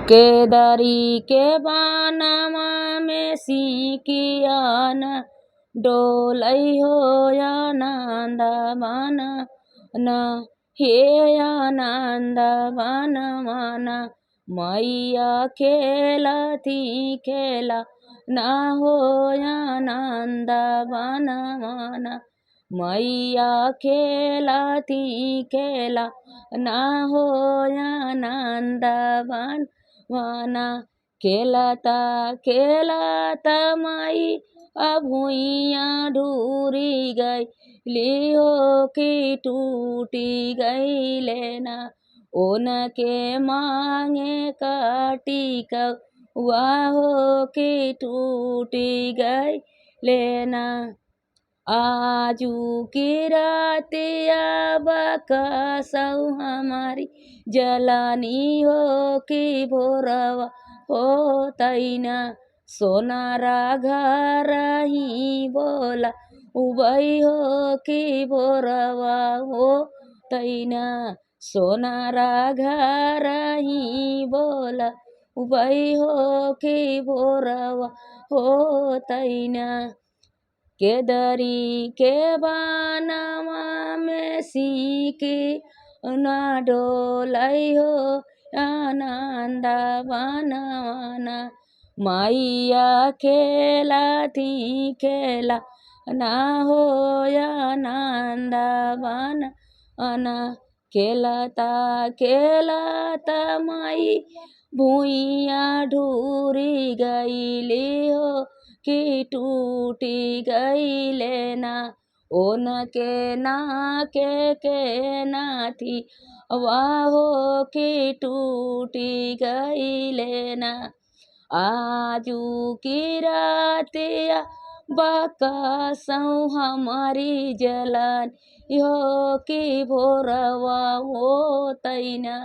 केदारी के बानमा में सिकियान डोलै हो आनन्द मन न हे आनन्द मन मन मैया खेलती खेला न हो आनन्द मन मन मैया खेलती खेला न हो आनन्द मन मन खेलता खेलता माई भुइया ढूरी गई लियो कि टूटी गई लेना उनके मांगे काटी वाहो कि टूटी गई लेना आजू की रातिया बकसौ हमारी जलानी हो कि भोरवा हो तैना सोनारा घर ही बोला उबई हो कि भोरवा हो तैना सोनारा घर ही बोला उबई हो कि भोरवा हो तैना केदारी के बानमा में सीके ना डोलै हो आनन्द मन मैया खेलती खेला ना हो आनन्द मन खेलता खेलता माई भुइया ढूरी गईली हो कि टूटी गई लेना उनके के नाथी वाहो कि टूटी गई लेना आजू की रातिया बकसौ हमारी जलन यो कि भोरवा हो तैना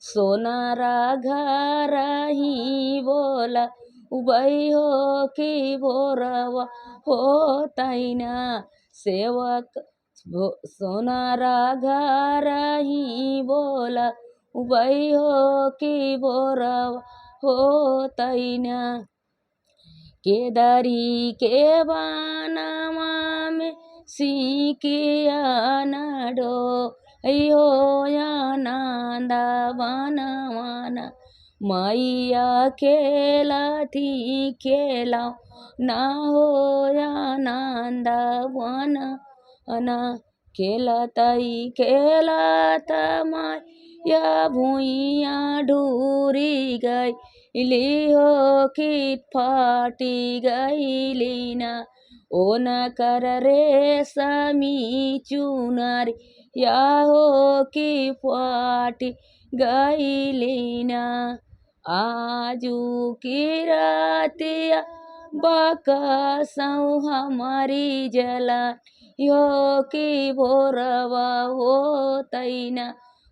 सोनारा घर ही बोला उबई हो कि भोरवा हो तैना सेवक सोनारा घर ही बोला उबई हो कि भोरवा हो तैना केदारी के बानमा में सिकिया न डोलै हो आनन्द मन मन मैया खेलती खेला ना हो आनन्द मन खेलतै खेलत मैया भुइया ढूरी गई हो कि फाटी गई ना ओन कर रेशमी चुनर या हो कि फाटी गई ना आजू की रातिया बकसौ हमारी जला यो कि भोरवा हो तैना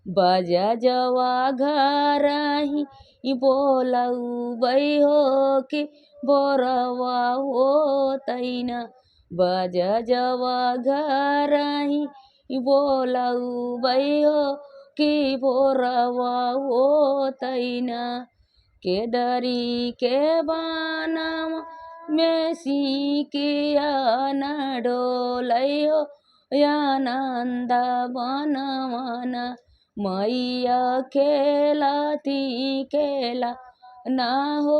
बजा जवा घर ही बोलऊ बई हो कि भोरवा हो तैना बजा जवा घर ही बोलऊ बई हो कि भोरवा हो तैना केदारी के बानमा में सिकिया न डोलै हो आनन्द मन मन मैया खेलती खेला ना हो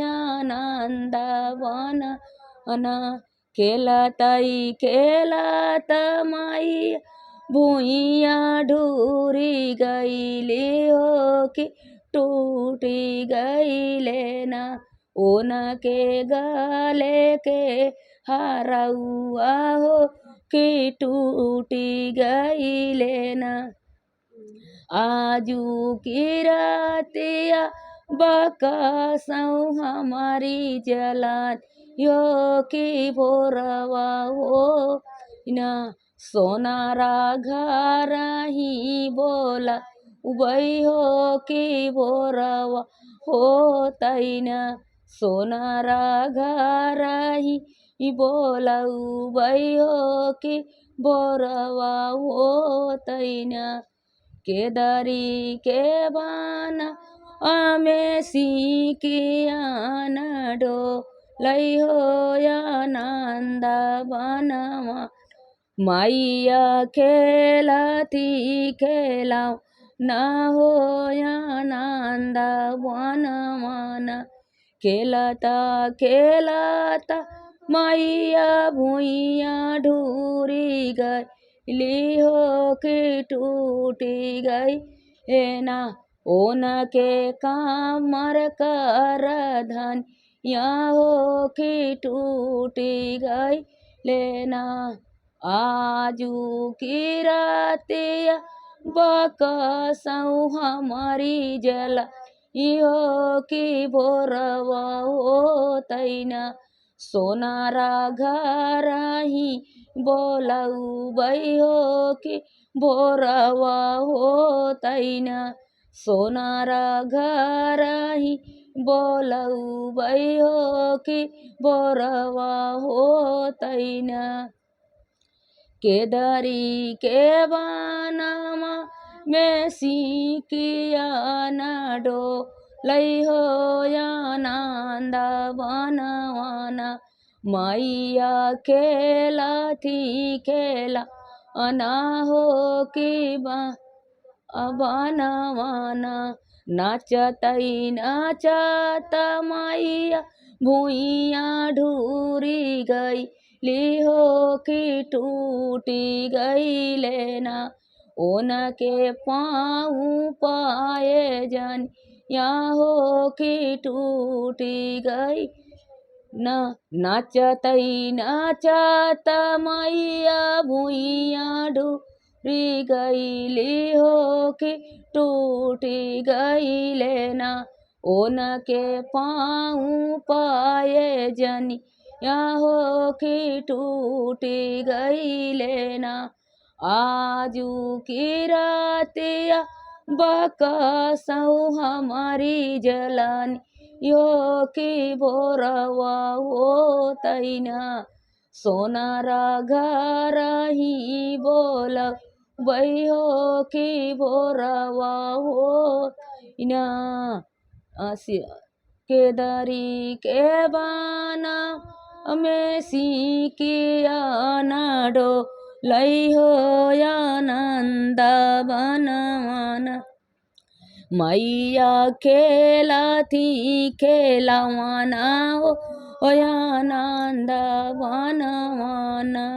आनन्द मन खेलतै खेलत मैया भुइया ढूरी गईली हो कि टूटी गई लेना उनके गले के हरौआ हो कि टूटी गई लेना आजू की रातिया बकसौ हमारी जलन यो कि भोरवा हो ना सोनारा घर ही बोला उबई हो कि भोरवा हो तैना सोनारा घर ही बोला उबई हो कि भोरवा हो तैना केदारी के बाना અમે શીખ્યા નડો લઈ આનંદ વનમાં मैया खेलती खेलाओ ना होया नंद वन मन खेलता खेलता मैया भुइया ढूरी गई लिहो की टूटी गई है ना ओन के कामर कर धन या हो की टूटी गई लेना आजू की रातिया बकसौ हमारी जला इहो की भोरवा होतैना सोनारा घर ही बोलऊ बैहो की भोरवा होतैना सोनारा घर ही बोलऊ बैहो की भोरवा होतैना केदारी के बानमा में सीकिया नडो लई हो आनंद बनवाना मैया खेला थी खेला अना हो की बनवाना नाचतई नाचत मैया भुइया ढूरी गई लिहो की टूटी गई लेना ओन के पाँव पाए जन यहाँ हो की टूटी गई न नाचतई नाचत मैया भुइया ढूरी गई लिहो की टूटी गई लेना ओन के पाँव पाए जनी हो की टूटी गई लेना आजू की रातिया बकसौ हमारी जलानी यो की भोरवा होतैना सोनारा घर ही बोल बैहो की भोरवा होतैना केदारी के बाना में सीकिया नडो लई हो आनंद बनवाना मैया खेला थी खेलावाना हो आनंद बनवाना।